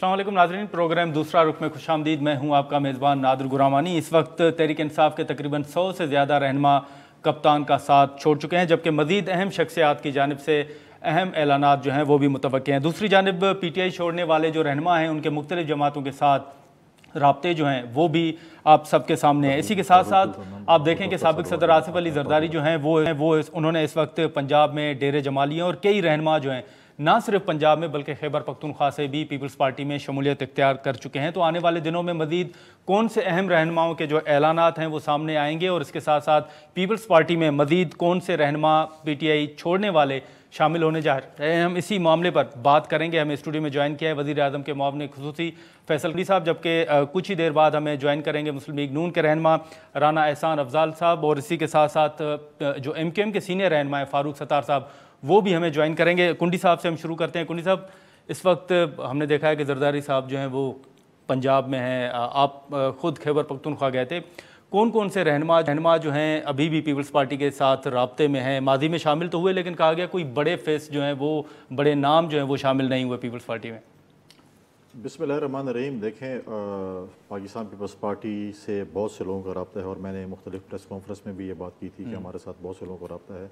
अस्सलाम वालेकुम नाज़रीन, प्रोग्राम दूसरा रुख में खुशामदीद। मैं हूं आपका मेज़बान नादिर गुरामानी। इस वक्त तहरीक इंसाफ के तकरीबन 100 से ज़्यादा रहनुमा कप्तान का साथ छोड़ चुके हैं, जबकि मज़ीद अहम शख्सियात की जानिब से अहम ऐलानात जो हैं वो भी मुतवक्के हैं। दूसरी जानिब PTI छोड़ने वाले जो रहनुमा हैं उनके मुख्तलिफ जमातों के साथ राब्ते जो हैं वो भी आप सबके सामने हैं। इसी के साथ साथ आप देखें कि साबिक सदर आसिफ अली जरदारी जो हैं वो उन्होंने इस वक्त पंजाब में डेरे जमा लिए और कई रहनुमा जो हैं ना सिर्फ पंजाब में बल्कि खैबर पख्तूनख्वा से भी पीपल्स पार्टी में शमूलियत इख्तियार कर चुके हैं। तो आने वाले दिनों में मजीद कौन से अहम रहनुमाओं के जो ऐलानात हैं वो सामने आएंगे और इसके साथ साथ पीपल्स पार्टी में मजीद कौन से रहनुमा PTI छोड़ने वाले शामिल होने जा रहे हैं, हम इसी मामले पर बात करेंगे। हमें स्टूडियो में ज्वाइन किया है वज़ीर आज़म के मुआविन खुसूसी फैसल कुंडी साहब, जबकि कुछ ही देर बाद हमें ज्वाइन करेंगे मुस्लिम लीग नून के रहनुमा राना एहसान अफजाल साहब, और इसी के साथ साथ जो MQM के सीनियर रहनुमा है फारूक सत्तार साहब वो भी हमें ज्वाइन करेंगे। कुंडी साहब से हम शुरू करते हैं। कुंडी साहब, इस वक्त हमने देखा है कि जरदारी साहब जो हैं वो पंजाब में हैं, आप ख़ुद खैबर पख्तूनख्वा गए थे। कौन कौन से रहनुमा जो हैं अभी भी पीपल्स पार्टी के साथ राब्ते में हैं? माजी में शामिल तो हुए लेकिन कहा गया कोई बड़े फेस जो हैं वो बड़े नाम जो हैं वो शामिल नहीं हुए पीपल्स पार्टी में। बिस्मिल्लाहिर्रहमानिर्रहीम। देखें, पाकिस्तान पीपल्स पार्टी से बहुत से लोगों का रब्ता है और मैंने मुख्तलिफ प्रेस कॉन्फ्रेंस में भी ये बात की थी कि हमारे साथ बहुत से लोगों का रब्ता है।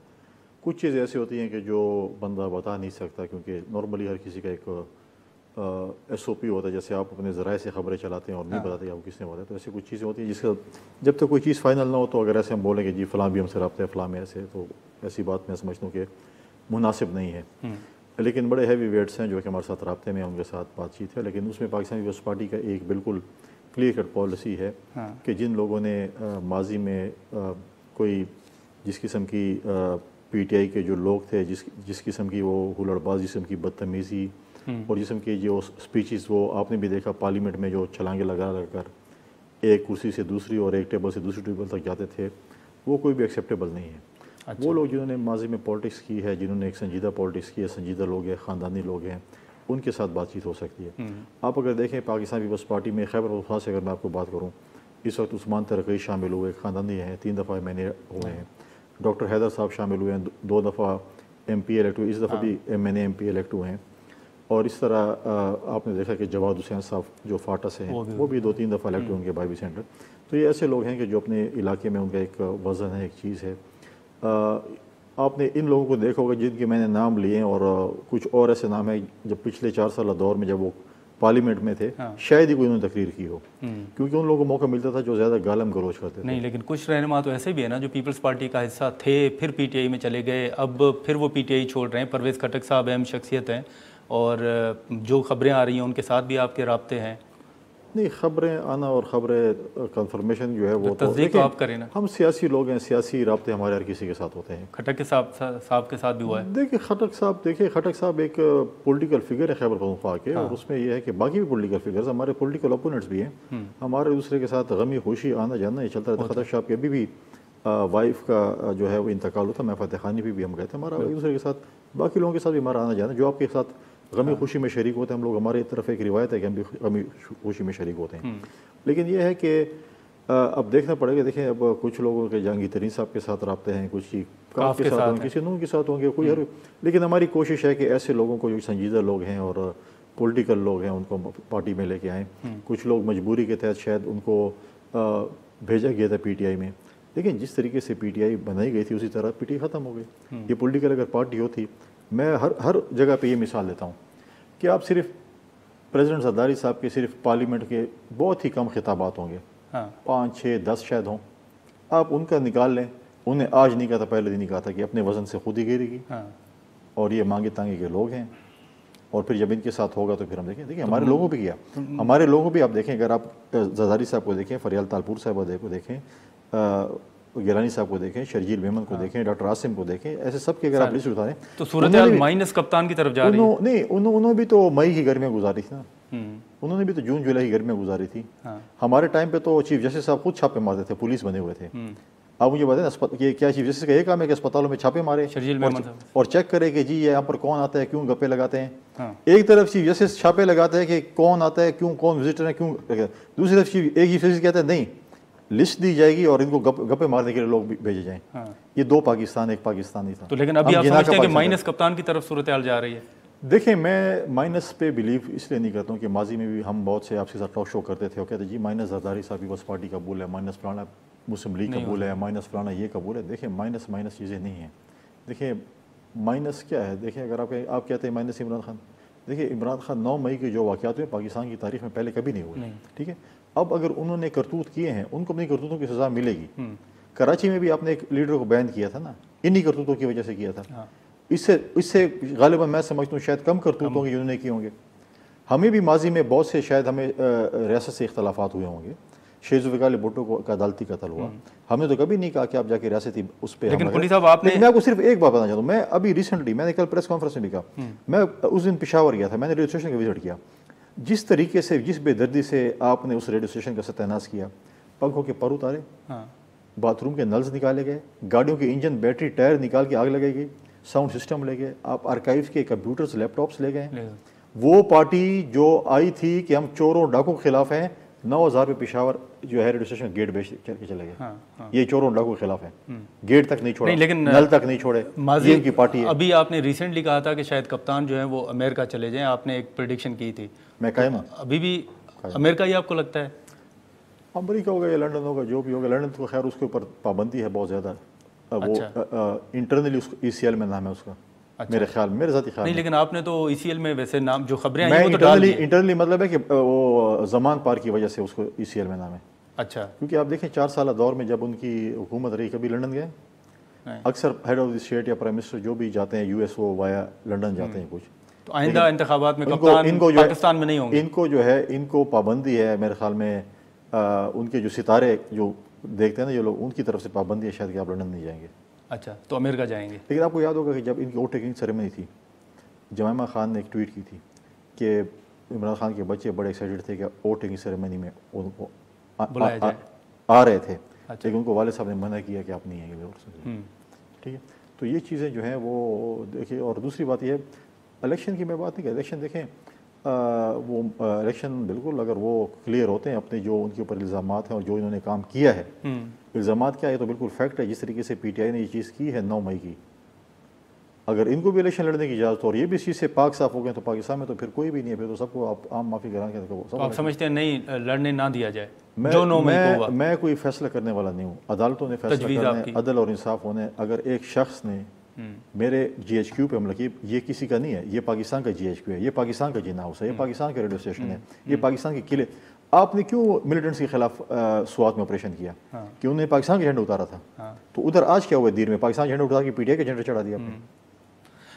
कुछ चीज़ें ऐसी होती हैं कि जो बंदा बता नहीं सकता, क्योंकि नॉर्मली हर किसी का एक SOP होता है। जैसे आप अपने ज़राए से खबरें चलाते हैं और नहीं बताते आपको किसने बताया, तो ऐसी कुछ चीज़ें होती हैं जिसका जब तक कोई चीज़ फाइनल ना हो तो अगर ऐसे हम बोलेंगे जी फ़लाँ भी हमसे रब्ता है फ़लाँ में ऐसे, तो ऐसी बात मैं समझता हूँ कि मुनासिब नहीं है। लेकिन बड़े हैवी वेट्स हैं जो कि हमारे साथ रब्ते में, उनके साथ बातचीत है। लेकिन उसमें पाकिस्तान पीपल्स पार्टी का एक बिल्कुल क्लियर कट पॉलिसी है कि जिन लोगों ने माजी में कोई जिस किस्म की PTI के जो लोग थे, जिस किस्म की वो हुलड़बाज किस्म की बदतमीज़ी और जिस्म की जो स्पीचेस, वो आपने भी देखा पार्लियामेंट में जो छलांगे लगा कर एक कुर्सी से दूसरी और एक टेबल से दूसरी टेबल तक जाते थे, वो कोई भी एक्सेप्टेबल नहीं है। अच्छा। वो लोग जिन्होंने माजी में पॉलिटिक्स की है, जिन्होंने एक संजीदा पॉलिटिक्स की है, संजीदा लोग हैं, ख़ानदानी लोग हैं, उनके साथ बातचीत हो सकती है। आप अगर देखें पाकिस्तान पीपल्स पार्टी में खैबर पख्तूनख्वा से अगर मैं आपको बात करूँ, इस वक्त उस्मान तरक़ई शामिल हुए, ख़ानदानी हैं, 3 दफ़ा MNA हुए हैं। डॉक्टर हैदर साहब शामिल हुए हैं, 2 दफ़ा MP इलेक्ट हुए, इस दफ़ा भी MNA MP इलेक्ट हुए हैं। और इस तरह आपने देखा कि जवाद हुसैन साहब जो फाटा से हैं वो भी 2-3 दफ़ा इलेक्ट हुए, उनके बाईबी सेंटर। तो ये ऐसे लोग हैं कि जो अपने इलाके में उनका एक वज़न है, एक चीज़ है। आपने इन लोगों को देखा होगा जिनके मैंने नाम लिए हैं, और कुछ और ऐसे नाम हैं जब पिछले 4 साल दौर में जब वो पार्लियामेंट में थे, शायद ही कोई उन्होंने तकरीर की हो, क्योंकि उन लोगों को मौका मिलता था जो ज़्यादा गालम गलोच करते थे। नहीं, लेकिन कुछ रहनुमा तो ऐसे भी है ना जो पीपल्स पार्टी का हिस्सा थे, फिर PTI में चले गए, अब फिर वो PTI छोड़ रहे हैं। परवेज़ खटक साहब अहम शख्सियत हैं और जो खबरें आ रही हैं उनके साथ भी आपके राब्ते हैं। नहीं, खबरें आना और खबरें कंफर्मेशन जो है वो तो तस्दीक आप करें ना, हम सियासी लोग हैं, सियासी राब्ते हमारे हर किसी के साथ होते हैं। खटक के साहब के साथ भी हुआ है। देखिए खटक साहब एक पॉलिटिकल फिगर है खैबर पख्तूनख्वा के, और उसमें यह है कि बाकी भी पॉलिटिकल फिगर्स हमारे पॉलिटिकल ओपोनेंट्स भी हैं, हमारे दूसरे के साथ गमी खुशी आना जाना ये चलता रहता है। खटक साहब के अभी भी वाइफ का जो है वो इंतकाल होता, मैं फतेह खानी भी हम गए थे, हमारा एक दूसरे के साथ बाकी लोगों के साथ भी हमारा आना जाना, जो आपके साथ गमी खुशी में शरीक होते हैं हम लोग, हमारे तरफ एक रिवायत है कि हम भी गमी खुशी में शरीक होते हैं। लेकिन यह है कि अब देखना पड़ेगा। देखें, अब कुछ लोगों के जहांगीर तरीन साहब के साथ राब्ते हैं, कुछ काफ के साथ होंगे, किसी नून के साथ होंगे, कोई हर। लेकिन हमारी कोशिश है कि ऐसे लोगों को जो संजीदा लोग हैं और पॉलिटिकल लोग हैं उनको पार्टी में लेके आएँ। कुछ लोग मजबूरी के तहत शायद उनको भेजा गया था PTI में, लेकिन जिस तरीके से PTI बनाई गई थी उसी तरह PTI ख़त्म हो गई। ये पॉलिटिकल अगर पार्टी होती, मैं हर जगह पे ये मिसाल देता हूँ कि आप सिर्फ प्रेसिडेंट जरदारी साहब के सिर्फ पार्लियामेंट के बहुत ही कम खिताबात होंगे, 5, 6, 10 शायद हों, आप उनका निकाल लें। उन्हें आज नहीं कहा था, पहले दिन ही कहा था कि अपने वज़न से खुद ही गिरेगी, और ये मांगे तांगे के लोग हैं। और फिर जब इनके साथ होगा तो फिर हम देखिए हमारे लोगों भी किया, हमारे लोगों भी। आप देखें, अगर आप जरदारी साहब को देखें, फरियाल तालपुर साहब को देखें, गिलानी साहब को देखें, शर्जील मेमन को देखें, डॉक्टर आसिम को देखें, ऐसे सब की अगर आप लिस्ट उतारें तो सूरत हाल माइनस कप्तान की तरफ जा रही है। नहीं, उन्होंने भी तो मई की गर्मियाँ गुजारी थी ना, उन्होंने भी तो जून जुलाई की गर्मियाँ गुजारी थी। हमारे टाइम पे तो चीफ जस्टिस साहब खुद छापे मारते थे, पुलिस बने हुए थे। आप मुझे बताएं ये क्या चीफ जस्टिस का ये काम है कि अस्पतालों में छापे मारे और चेक करे कि जी यहाँ पर कौन आता है, क्यों गप्पे लगाते हैं। एक तरफ चीफ जस्टिस छापे लगाते हैं कि कौन आता है, क्यों, कौन विजिटर है, क्यों। दूसरी तरफ एक चीफ जस्टिस कहते हैं नहीं, लिस्ट दी जाएगी और इनको गप्पे मारने के लिए लोग भेजे जाएं। ये 2 पाकिस्तान, एक पाकिस्तान नहीं था। तो लेकिन अभी आप समझते हैं कि माइनस कप्तान की तरफ सूरत हाल जा रही है? देखिए, मैं माइनस पे बिलीव इसलिए नहीं करता हूँ कि माजी में भी हम बहुत से आपके साथ टॉक शो करते थे और कहते जी माइनस जरदारी साहब पीपल्स पार्टी कबूल है, माइनस फलाना मुस्लिम लीग कबूल है, माइनस फलाना ये कबूल है। देखिए, माइनस माइनस चीज़ें नहीं हैं। देखिए, माइनस क्या है? देखिए, अगर आप कहते हैं माइनस इमरान खान, देखिए इमरान खान 9 मई के जो वाक़यात हुए पाकिस्तान की तारीख में पहले कभी नहीं हुए, ठीक है। अब अगर उन्होंने करतूत किए हैं, उनको अपनी करतूतों की सज़ा मिलेगी। कराची में भी आपने एक लीडर को बैन किया था ना, इन्हीं करतूतों की वजह से किया था। इससे गालिबा मैं समझता हूँ शायद कम करतूतों के उन्होंने किए होंगे। हमें भी माजी में बहुत से शायद हमें रियासत से इख्तलाफात हुए होंगे। शेख जुल्फ़िकार भुट्टो को का अदालती कत्ल हुआ, हमने तो कभी नहीं कहा कि आप जाके रियासती उस पर। लेकिन कुली साहब आपने, मैं आपको सिर्फ एक बात बताना चाहता हूँ। मैं अभी रिसेंटली, मैंने कल प्रेस कॉन्फ्रेंस में भी कहा, मैं उस दिन पेशावर गया था, मैंने रेडियो स्टेशन का विजिट किया। जिस तरीके से, जिस बेदर्दी से आपने उस रेडियो स्टेशन का सत्यानाश किया, पंखों के पर उतारे, बाथरूम के नल्स निकाले गए, गाड़ियों के इंजन बैटरी टायर निकाल के आग लगाई गई, साउंड सिस्टम ले गए, आप आर्काइव के कंप्यूटर्स लैपटॉप्स ले गए। वो पार्टी जो आई थी कि हम चोरों डाकों के खिलाफ हैं, 9,000 रुपये पेशावर जो है रेडियो स्टेशन गेट बेच के चले गए। ये चोरों डाकों के खिलाफ है, गेट तक नहीं छोड़ा, नहीं, लेकिन नल तक नहीं छोड़े। ये उनकी पार्टी है। अभी आपने रिसेंटली कहा था कि शायद कप्तान जो है वो अमेरिका चले जाएं, आपने एक प्रेडिक्शन की थी। मैं कायम हूं। अभी भी अमेरिका ही आपको लगता है? अमेरिका होगा या लंदन होगा, जो भी होगा। लंदन तो खैर उसके ऊपर पाबंदी है बहुत ज़्यादा। वो इंटरनली उसको ECL में नाम है उसका। मेरे ख्याल, मेरे ज़ाती ख्याल नहीं, लेकिन आपने तो ECL में वैसे नाम जो खबरें आई मैं वो तो डाल दी हैं। इंटरनली मतलब है कि वो जमान पार की वजह से उसको ECL में नाम है। अच्छा, क्योंकि आप देखें 4 साल दौर में जब उनकी हुकूमत रही, कभी लंदन गए? अक्सर हेड ऑफ द स्टेट या प्राइम मिनिस्टर जो भी जाते हैं US, वो वाया लंदन जाते हैं कुछ। तो आइंदा इंतखाबात में कप्तान पाकिस्तान में नहीं होंगे। इनको जो है, इनको पाबंदी है मेरे ख्याल में। उनके जो सितारे जो देखते हैं ना ये लोग, उनकी तरफ से पाबंदी है शायद कि आप लंदन नहीं जाएंगे। अच्छा, तो अमेरिका जाएंगे। लेकिन आपको याद होगा कि जब इनकी वोट टेकिंग सेरेमनी थी, जमाइमा खान ने एक ट्वीट की थी कि इमरान खान के बच्चे बड़े एक्साइटेड थे कि वोट टेकिंग सेरेमनी में उनको आ रहे थे। अच्छा। लेकिन उनको वाले साहब ने मना किया कि आप नहीं आएंगे। ठीक है, तो ये चीज़ें जो हैं वो देखिए। और दूसरी बात यह, इलेक्शन की मैं बात नहीं कर, इलेक्शन देखें, वो इलेक्शन बिल्कुल अगर वो क्लियर होते हैं अपने जो उनके ऊपर इल्ज़ामात हैं और जो इन्होंने काम किया है, इल्ज़ामात क्या है तो बिल्कुल फैक्ट है। जिस तरीके से PTI ने ये चीज़ की है 9 मई की, अगर इनको भी इलेक्शन लड़ने की इजाज़त और ये भी इस चीज़ से पाक साफ हो गए तो पाकिस्तान में तो फिर कोई भी नहीं है, फिर तो सबको आप आम माफ़ी करा के तो आप समझते हैं नहीं लड़ने ना दिया जाए? मैं कोई फैसला करने वाला नहीं हूँ, अदालतों ने फैसला करना है, अदल और इंसाफ होने। अगर एक शख्स ने मेरे GHQ पे हमला किया, ये किसी का नहीं है, ये पाकिस्तान का GHQ है, ये पाकिस्तान का जिन्ना हाउस है, ये पाकिस्तान का रेडियो स्टेशन है, ये पाकिस्तान के किले। आपने क्यों मिलिटेंट्स के खिलाफ स्वात में ऑपरेशन किया? कि उन्होंने पाकिस्तान का झंडा उतारा था। तो उधर आज क्या हुआ दीर में? पाकिस्तान झंडा उतार के PTI के झंडा चढ़ा दिया आपने।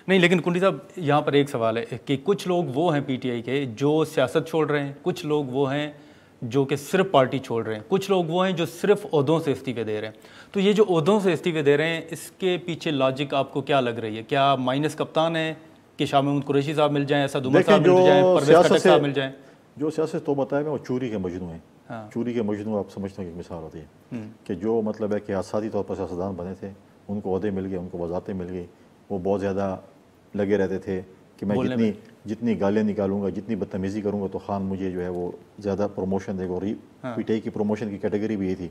नहीं, लेकिन कुंडी साहब यहाँ पर एक सवाल है कि कुछ लोग वो हैं PTI के जो सियासत छोड़ रहे हैं, कुछ लोग वो हैं जो कि सिर्फ पार्टी छोड़ रहे हैं, कुछ लोग वो हैं जो सिर्फ ओहदों से इस्तीफे दे रहे हैं। तो ये जो ओहदों से इस्तीफे दे रहे हैं, इसके पीछे लॉजिक आपको क्या लग रही है? क्या माइनस कप्तान है कि शाह महमूद कुरैशी साहब मिल जाएं, ऐसा दुमर साहब मिल जाएं, परवेज खटक साहब मिल जाएं? जो सियासत तो बताया मैं, वो चोरी के मजनू हैं। चोरी के मजनू आप समझते हैं कि मिसाल होती है कि जो मतलब है कि आसादी तौर पर सियासतदान बने थे, उनको ओहदे मिल गए, उनको वजारतें मिल गई, वो बहुत ज़्यादा लगे रहते थे कि मैं जितनी गालियाँ निकालूंगा, जितनी बदतमीज़ी करूंगा तो खान मुझे जो है वो ज़्यादा प्रमोशन देगा। और PTI की प्रमोशन की कैटेगरी भी ये थी।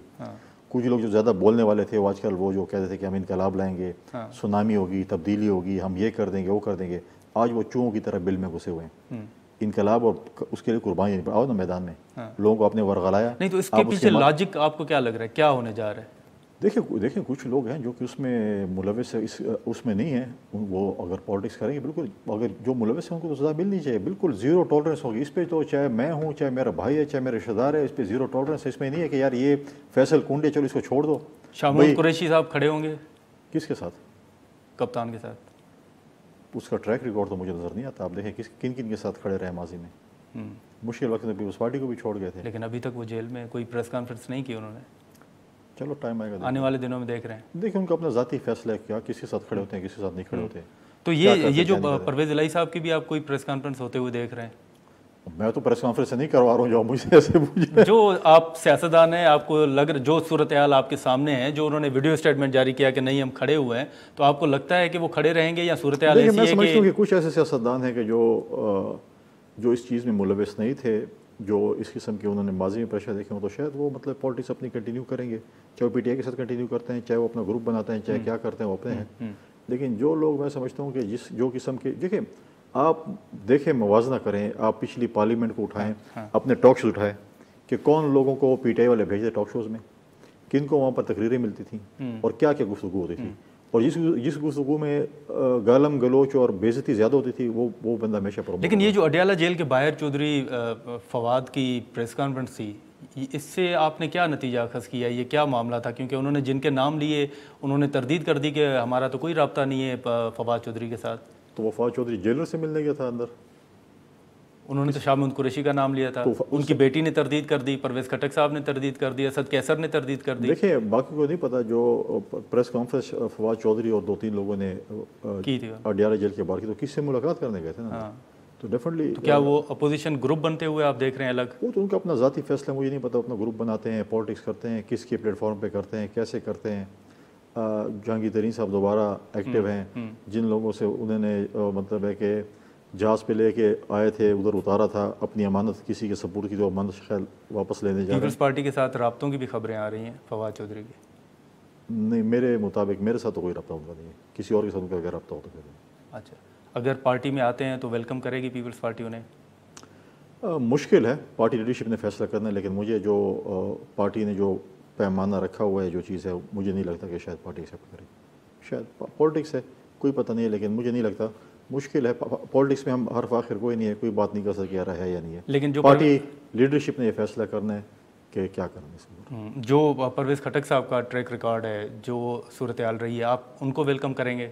कुछ लोग जो ज़्यादा बोलने वाले थे वो आजकल वो जो कहते थे कि हम इनकलाब लाएंगे, सुनामी होगी, तब्दीली होगी, हम ये कर देंगे, वो कर देंगे, आज वो चूहों की तरह बिल में घुसे हुए हैं। इनकलाब और उसके लिए कुर्बानी आओ ना मैदान में, लोगों को आपने वर्गलाया नहीं। तो इसके पीछे लॉजिक आपको क्या लग रहा है, क्या होने जा रहा है? देखिए कुछ लोग हैं जो कि उसमें मुलविस है, उसमें नहीं है। वो अगर पॉलिटिक्स करेंगे, बिल्कुल अगर जो मुलविस है उनको तो सज़ा मिलनी चाहिए। बिल्कुल ज़ीरो टॉलरेंस होगी इस पर। तो चाहे मैं हूँ, चाहे मेरा भाई है, चाहे मेरे रिश्तेदार है, इस पर ज़ीरो टॉलरेंस है। इसमें नहीं है कि यार ये फैसल कुंडे चलो इसको छोड़ दो। शाह महमूद कुरैशी साहब खड़े होंगे किसके साथ? कप्तान के साथ। उसका ट्रैक रिकॉर्ड तो मुझे नज़र नहीं आता। आप देखें किन किन के साथ खड़े रहे माजी में। मुश्किल वक्त में पीपल्स पार्टी को भी छोड़ गए थे, लेकिन अभी तक वो जेल में, कोई प्रेस कॉन्फ्रेंस नहीं की उन्होंने। चलो टाइम आएगा, आने वाले दिनों में देख रहे हैं। देखिए उनका अपना ज़ाती फैसला है, क्या किसके साथ खड़े होते हैं, किसके साथ नहीं खड़े होते। तो ये जो परवेज इलाही साहब की भी आप कोई प्रेस कॉन्फ्रेंस होते हुए देख रहे हैं? मैं तो प्रेस कॉन्फ्रेंस नहीं करवा रहा हूँ, जो मुझे ऐसे पूछे। जो आप सियासतदान हैं, आपको लग रहा, जो सूरत हाल आपके सामने है, जो उन्होंने वीडियो स्टेटमेंट जारी किया कि नहीं हम खड़े हुए हैं, तो आपको लगता है कि वो खड़े रहेंगे या सूरत हाल ऐसी है? मैं समझता हूँ कि कुछ ऐसे सियासतदान हैं कि जो इस चीज़ में मुलविस नहीं थे, जो इस किस्म के उन्होंने माजी में प्रेशर देखे हों, तो शायद वो मतलब पॉलिटिक्स अपनी कंटिन्यू करेंगे। चाहे वो PTI के साथ कंटिन्यू करते हैं, चाहे वो अपना ग्रुप बनाते हैं, चाहे क्या करते हैं वो अपने हैं। लेकिन जो लोग, मैं समझता हूँ कि जो किस्म के, देखिए आप देखें, मुवाजना करें, आप पिछली पार्लियामेंट को उठाएं, हाँ। अपने टॉक शोज उठाएं कि कौन लोगों को पीटीआई वाले भेजते टॉक शोज में, किन को वहाँ पर तकरीरें मिलती थी और क्या क्या गुफ्तगू होती थी, और जिस गुफ्तगू में गालम गलोच और बेइज्जती ज़्यादा होती थी वो बंदा हमेशा प्रमोट। लेकिन ये जो अडियाला जेल के बाहर चौधरी फवाद की प्रेस कॉन्फ्रेंस थी, इससे आपने क्या नतीजा अखज़ किया, ये क्या मामला था? क्योंकि उन्होंने जिनके नाम लिए उन्होंने तरदीद कर दी कि हमारा तो कोई रब्ता नहीं है फवाद चौधरी के साथ। तो वो फवाद चौधरी जेलर से मिलने गया था अंदर। उन्होंने तो शाह महमूद कुरैशी का नाम लिया था, तो उनकी बेटी ने तरदीद कर दी, परवेज़ खटक साहब ने तरदीद कर दी, असद कैसर ने तरदीद कर दी। देखिए, बाकी को नहीं पता, जो प्रेस कॉन्फ्रेंस फवाद चौधरी और 2-3 लोगों ने की थी अडियाला जेल के बाहर की, तो किससे मुलाकात करने गए थे ना। हाँ। तो डेफिनेटली तो क्या वो अपोजिशन ग्रुप बनते हुए आप देख रहे हैं अलग? वो तो उनका अपना ज़ाती फैसला, मुझे नहीं पता। अपना ग्रुप बनाते हैं, पॉलिटिक्स करते हैं, किसके प्लेटफॉर्म पे करते हैं, कैसे करते हैं। जहांगीर तरीन साहब दोबारा एक्टिव हैं, जिन लोगों से उन्होंने मतलब है कि जहाज़ पे लेके आए थे, उधर उतारा था, अपनी अमानत किसी के सपोर्ट की, तो अमानत शायद वापस लेने जा रहे हैं। पीपल्स पार्टी के साथ राब्तों की भी खबरें आ रही हैं फवाद चौधरी की। नहीं, मेरे मुताबिक मेरे साथ तो कोई रब्ता उनका नहीं है, किसी और के साथ उनका अगर रब्ता हो तो फिर। अच्छा, अगर पार्टी में आते हैं तो वेलकम करेगी पीपल्स पार्टी उन्हें? मुश्किल है, पार्टी लीडरशिप ने फैसला करना है, लेकिन मुझे जो पार्टी ने जो पैमाना रखा हुआ है, जो चीज़ है, मुझे नहीं लगता कि शायद पार्टी एक्सेप्ट करेगी। शायद पॉलिटिक्स है, कोई पता नहीं है, लेकिन मुझे नहीं लगता। मुश्किल है, पॉलिटिक्स में हम हर आखिर कोई नहीं है, कोई बात नहीं कर सकते रहा है या नहीं है। लेकिन जो पार्टी लीडरशिप ने यह फैसला करना है कि क्या करना है इसमें। जो परवेज़ खटक साहब का ट्रैक रिकॉर्ड है, जो सूरत हाल रही है, आप उनको वेलकम करेंगे?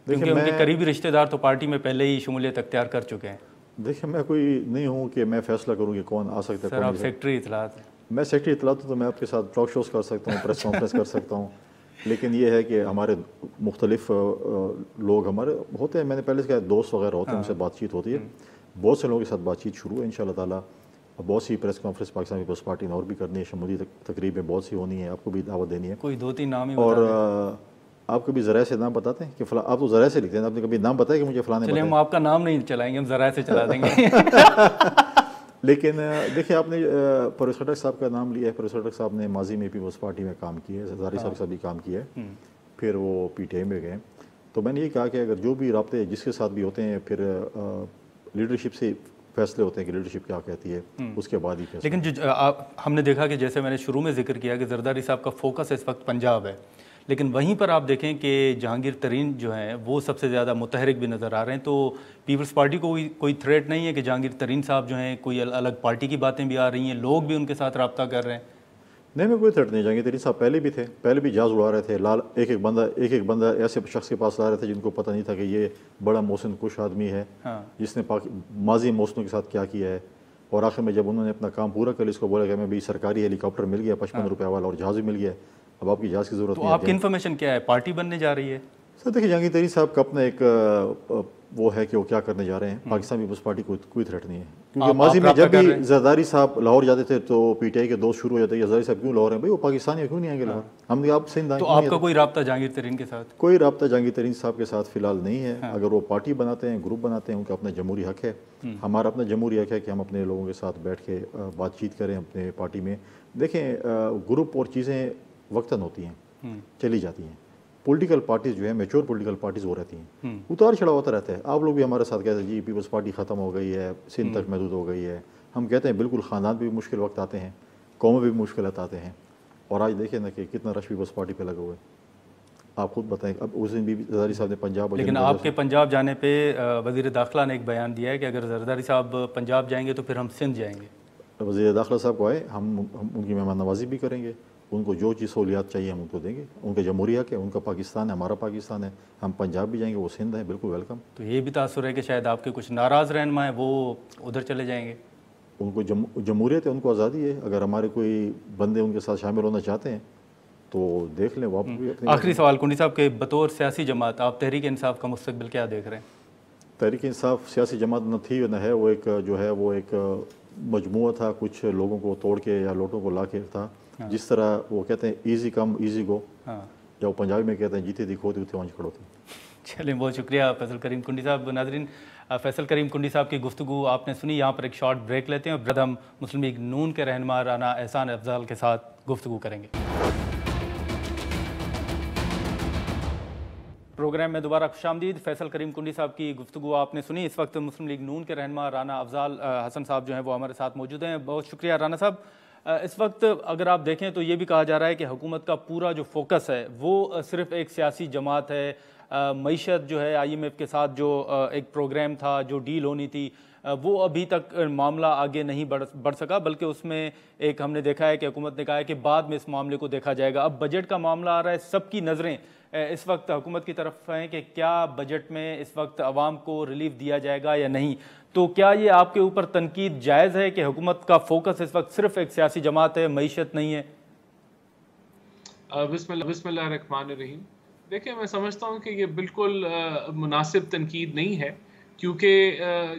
क्योंकि उनके करीबी रिश्तेदार तो पार्टी में पहले ही शमूलियत अख्तियार कर चुके हैं। देखिए, मैं कोई नहीं हूँ कि मैं फैसला करूँ कि कौन आ सकता है। सर, आप सेक्रेटरी इत्तलात हैं। मैं सेक्रेटरी इत्तलात हूँ, तो मैं आपके साथ टॉक शोज कर सकता हूँ, प्रेस कॉन्फ्रेंस कर सकता हूँ, लेकिन ये है कि हमारे मुख्तलिफ लोग हमारे होते हैं। मैंने पहले से कहा, दोस्त वगैरह होते हैं, उनसे बातचीत होती है। बहुत से लोगों के साथ बातचीत शुरू है इंशाल्लाह ताला। बहुत सी press conference Pakistan Peoples Party ने और भी करनी है, शमूली तकरीबें बहुत सी होनी है, आपको भी दावत देनी है। कोई 2-3 नाम ही और आप कभी ज़रा से नाम बताते हैं कि फला, आप तो ज़रा से लिखते हैं, आपने कभी नाम बताया कि मुझे फलाने? चलिए, हम आपका नाम नहीं चलाएंगे, हम ज़रा से चला देंगे। लेकिन देखिए, आपने परवेज़ खटक साहब का नाम लिया है। परवेज़ खटक साहब ने माजी में पीपल्स पार्टी में काम किया है, ज़रदारी साहब के साथ भी काम किया है, फिर वो पीटीआई में गए। तो मैंने ये कहा कि अगर जो भी राब्ते जिसके साथ भी होते हैं, फिर लीडरशिप से फैसले होते हैं कि लीडरशिप क्या कहती है, उसके बाद ही फैसले। लेकिन जो हमने देखा कि जैसे मैंने शुरू में जिक्र किया कि ज़रदारी साहब का फोकस इस वक्त पंजाब है, लेकिन वहीं पर आप देखें कि जहांगीर तरीन जो हैं वो सबसे ज़्यादा मुतहरिक भी नज़र आ रहे हैं। तो पीपल्स पार्टी को कोई थ्रेट नहीं है कि जहांगीर तरीन साहब जो हैं, कोई अलग पार्टी की बातें भी आ रही हैं, लोग भी उनके साथ रब्ता कर रहे हैं? नहीं, मैं कोई थ्रेट नहीं। जहांगीर तरीन साहब पहले भी थे, पहले भी जहाज़ उड़ा रहे थे। लाल एक एक बंदा ऐसे शख्स के पास ला रहे थे जिनको पता नहीं था कि ये बड़ा मोहसिन कुश आदमी है, जिसने माजी मोहसिनों के साथ क्या किया है। और आखिर में जब उन्होंने अपना काम पूरा कर लिया, इसको बोला कि मैं भी सरकारी हेलीकॉप्टर मिल गया 55 रुपये वाला, और जहाज़ भी मिल गया, अब आपकी जहाज़ की ज़रूरत तो नहीं है। आपकी इन्फॉर्मेशन क्या है, पार्टी बनने जा रही है? सर देखिए, जहांगीर तरीन साहब का अपना एक वो है कि वो क्या करने जा रहे हैं। पाकिस्तान पीपल्स पार्टी को कोई थ्रेट नहीं है, क्योंकि माजी में जब भी जरदारी साहब लाहौर जाते थे तो पीटीआई के दोस्त शुरू हो जाते, जरदारी साहब क्यों लाहौर हैं भाई, वो पाकिस्तानी है, क्यों नहीं आएंगे लाहौर? हमने आप सिंध आए। तो आपका कोई रब्ता जहांगीर तरीन के साथ? कोई रब्ता जहांगीर तरीन साहब के साथ फिलहाल नहीं है। अगर वो पार्टी बनाते हैं, ग्रुप बनाते हैं, उनका अपना जमहूरी हक है। हमारा अपना जमहूरी हक है कि हम अपने लोगों के साथ बैठ के बातचीत करें अपने पार्टी में। देखें, ग्रुप और चीज़ें वक्तन होती हैं, चली जाती हैं। पॉलिटिकल पार्टीज जो है, मैच्योर पॉलिटिकल पार्टीज वो रहती हैं, उतार चढ़ाव होता रहता है। आप लोग भी हमारे साथ कहते हैं जी पीपल्स पार्टी ख़त्म हो गई है, सिंध तक महदूद हो गई है। हम कहते हैं बिल्कुल, ख़ानदान पे भी मुश्किल वक्त आते हैं, कौम में भी मुश्किल आते हैं। और आज देखिए ना कि कितना रश पीपल्स पार्टी पे लगा हुआ है, आप खुद बताएं। अब उस दिन भी जरदारी साहब ने पंजाब, लेकिन आपके पंजाब जाने पे वज़ीर दाखिला ने एक बयान दिया है कि अगर जरदारी साहब पंजाब जाएंगे तो फिर हम सिंध जाएंगे। वज़ीर दाखिला साहब को आए, हम उनकी मेहमान नवाजी भी करेंगे, उनको जो चीज़ सहूलियात चाहिए हम उनको देंगे। उनके जमहूरी हक है, उनका पाकिस्तान है, हमारा पाकिस्तान है। हम पंजाब भी जाएंगे, वो सिंध है, बिल्कुल वेलकम। तो ये भी तासुर है कि शायद आपके कुछ नाराज़ रहनुमा हैं वो उधर चले जाएंगे। उनको जमहूरियत है, उनको आज़ादी है। अगर हमारे कोई बंदे उनके साथ शामिल होना चाहते हैं तो देख लें। वो आखिरी सवाल कुंडी साहब के, बतौर सियासी जमात आप तहरीक इंसाफ का मुस्तकबिल क्या देख रहे हैं? तहरीक इंसाफ सियासी जमात न थी न है, वो एक जो है वो एक मजमुआ था, कुछ लोगों को तोड़ के या लोटों को ला के था। जिस तरह वो कहते हैं ईजी कम ईजी गो, या वो पंजाबी में कहते हैं जीते दिखो उठे वंश खड़ो थी। चलिए, बहुत शुक्रिया फैसल करीम कुंडी साहब। नाज़रीन, फैसल करीम कुंडी साहब की गुफ्तगू आपने सुनी। यहाँ पर एक शॉर्ट ब्रेक लेते हैं, बाद हम मुस्लिम लीग नून के रहनुमा राना एहसान अफजाल के साथ गुफ्तगू करेंगे। प्रोग्राम में दोबारा खुशामदीद। फैसल करीम कुंडी साहब की गुफ्तगू आपने सुनी। इस वक्त मुस्लिम लीग नून के रहनुमा राना अफजाल हसन साहब जो हैं वो हमारे साथ मौजूद हैं। बहुत शुक्रिया राना साहब। इस वक्त अगर आप देखें तो ये भी कहा जा रहा है कि हुकूमत का पूरा जो फोकस है वो सिर्फ एक सियासी जमात है। मईशत जो है IMF के साथ जो एक प्रोग्राम था, जो डील होनी थी, वो अभी तक मामला आगे नहीं बढ़ सका, बल्कि उसमें एक हमने देखा है कि हुकूमत ने कहा है कि बाद में इस मामले को देखा जाएगा। अब बजट का मामला आ रहा है, सबकी नज़रें इस वक्त हुकूमत की तरफ हैं कि क्या बजट में इस वक्त आवाम को रिलीफ दिया जाएगा या नहीं। तो क्या ये आपके ऊपर तनकीद जायज़ है कि हुकूमत का फोकस इस वक्त सिर्फ एक सियासी जमात है, मईशत नहीं है? बिस्मिल्लाहिर्रहमानिर्रहीम। देखिए, मैं समझता हूँ कि ये बिल्कुल मुनासिब तनकीद नहीं है, क्योंकि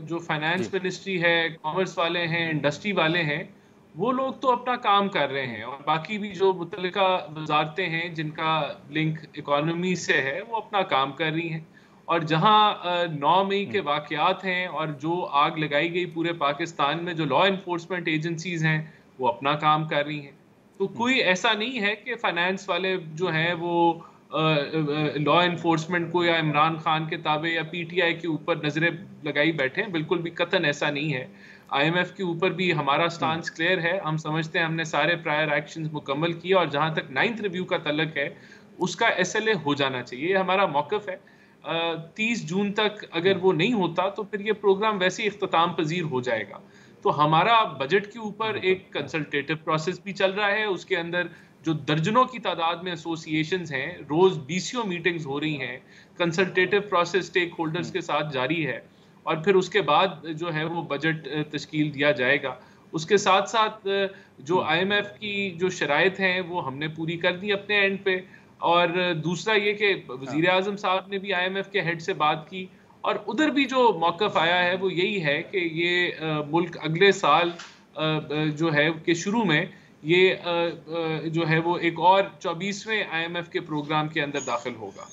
जो फाइनेंस मिनिस्ट्री है, कॉमर्स वाले हैं, इंडस्ट्री वाले हैं, वो लोग तो अपना काम कर रहे हैं और बाकी भी जो मुतल्लिका वजारतें हैं जिनका लिंक इकॉनमी से है वो अपना काम कर रही हैं। और जहाँ 9 मई के वाक़यात हैं और जो आग लगाई गई पूरे पाकिस्तान में, जो लॉ इन्फोर्समेंट एजेंसीज हैं वो अपना काम कर रही हैं। तो कोई ऐसा नहीं है कि फाइनेंस वाले जो हैं वो लॉ इन्फोर्समेंट को या इमरान खान के ताबे या PTI के ऊपर नजरें लगाई बैठे हैं। बिल्कुल भी कतन ऐसा नहीं है। IMF के ऊपर भी हमारा स्टांस क्लियर है। हम समझते हैं हमने सारे प्रायर एक्शंस मुकम्मल किए और जहां तक 9th रिव्यू का तल्लक है उसका SLA हो जाना चाहिए, ये हमारा मौक़िफ़ है। 30 जून तक अगर वो नहीं होता तो फिर ये प्रोग्राम वैसे ही इख्तिताम पजीर हो जाएगा। तो हमारा बजट के ऊपर एक कंसल्टेटिव प्रोसेस भी चल रहा है, उसके अंदर जो दर्जनों की तादाद में एसोसिएशंस हैं, रोज BCO मीटिंग्स हो रही हैं, कंसल्टेटिव प्रोसेस स्टेक होल्डर्स के साथ जारी है और फिर उसके बाद जो है वो बजट तश्कील दिया जाएगा। उसके साथ साथ जो IMF की जो शराइत हैं वो हमने पूरी कर दी अपने एंड पे। और दूसरा ये कि वज़ीर आज़म साहब ने भी IMF के हेड से बात की और उधर भी जो मौक़िफ़ आया है वो यही है कि ये मुल्क अगले साल जो है के शुरू में ये जो है वो एक और 24वें IMF के प्रोग्राम के अंदर दाखिल होगा।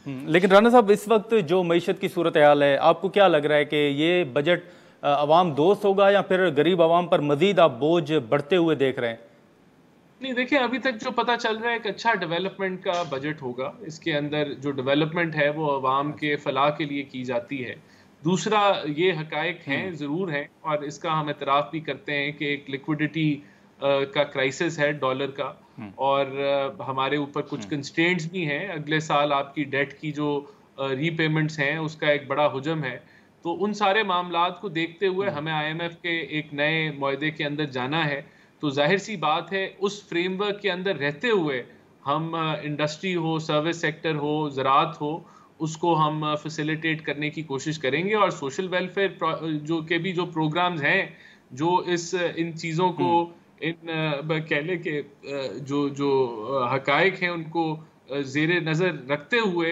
लेकिन राना साहब, इस वक्त जो मईशत की सूरत हाल है, आपको क्या लग रहा है कि ये बजट अवाम दोस्त होगा या फिर गरीब आवाम पर मजीद आप बोझ बढ़ते हुए देख रहे हैं? नहीं, देखिए, अभी तक जो पता चल रहा है एक अच्छा डेवलपमेंट का बजट होगा। इसके अंदर जो डेवलपमेंट है वो अवाम के फलाह के लिए की जाती है। दूसरा, ये हकायक हैं, ज़रूर हैं, और इसका हम इतराफ़ भी करते हैं कि एक लिक्विडिटी का क्राइसिस है डॉलर का और हमारे ऊपर कुछ कंस्ट्रेंट्स भी हैं। अगले साल आपकी डेट की जो रीपेमेंट्स हैं उसका एक बड़ा हुजम है। तो उन सारे मामलात को देखते हुए हमें IMF के एक नए मुआहदे के अंदर जाना है। तो जाहिर सी बात है उस फ्रेमवर्क के अंदर रहते हुए हम इंडस्ट्री हो, सर्विस सेक्टर हो, ज़राअत हो, उसको हम फैसिलिटेट करने की कोशिश करेंगे और सोशल वेलफेयर जो के भी जो प्रोग्राम्स हैं जो इन चीज़ों को कह लें कि जो हकायक हैं उनको ज़ेरे नज़र रखते हुए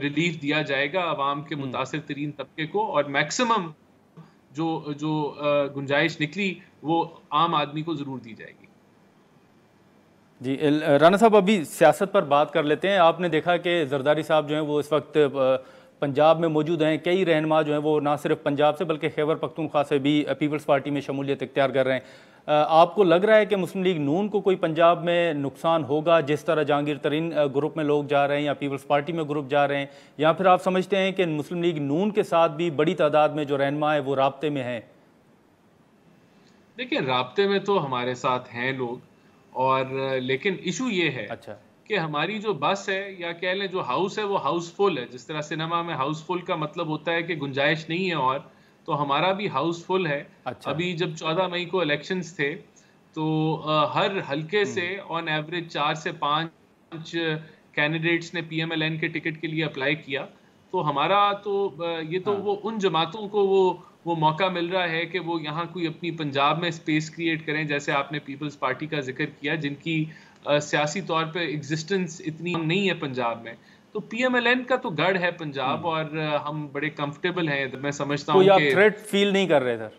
रिलीफ दिया जाएगा आवाम के मुतासिर तरीन तबके को और मैक्सिमम जो गुंजाइश निकली वो आम आदमी को ज़रूर दी जाएगी। जी राना साहब, अभी सियासत पर बात कर लेते हैं। आपने देखा कि जरदारी साहब जो हैं वो इस वक्त पंजाब में मौजूद हैं। कई रहनुमा जो हैं वो ना सिर्फ पंजाब से बल्कि खैबर पख्तूनख्वा से भी पीपल्स पार्टी में शमूलियत इख्तियार कर रहे हैं। आपको लग रहा है कि मुस्लिम लीग नून को कोई पंजाब में नुकसान होगा जिस तरह जहांगीर तरीन ग्रुप में लोग जा रहे हैं या पीपल्स पार्टी में ग्रुप जा रहे हैं, या फिर आप समझते हैं कि मुस्लिम लीग नून के साथ भी बड़ी तादाद में जो रहनुमा है वो राब्ते में हैं? देखिए, राब्ते में तो हमारे साथ हैं लोग, और लेकिन इशू ये है कि हमारी जो बस है या कह लें जो हाउस है वो हाउसफुल है। जिस तरह सिनेमा में हाउसफुल का मतलब होता है कि गुंजाइश नहीं है, और तो हमारा भी हाउसफुल है। अभी जब 14 मई को इलेक्शंस थे तो हर हल्के से ऑन एवरेज 4 से 5 कैंडिडेट्स ने PMLN के टिकट के लिए अप्लाई किया। तो हमारा तो ये तो वो उन जमातों को वो मौका मिल रहा है कि वो यहाँ कोई अपनी पंजाब में स्पेस क्रिएट करें, जैसे आपने पीपल्स पार्टी का जिक्र किया, जिनकी सियासी तौर पे एग्जिस्टेंस इतनी नहीं है पंजाब में। तो PMLN का तो गढ़ है पंजाब और हम बड़े कंफर्टेबल हैं। मैं समझता हूँ कि थ्रेट फील नहीं कर रहे सर?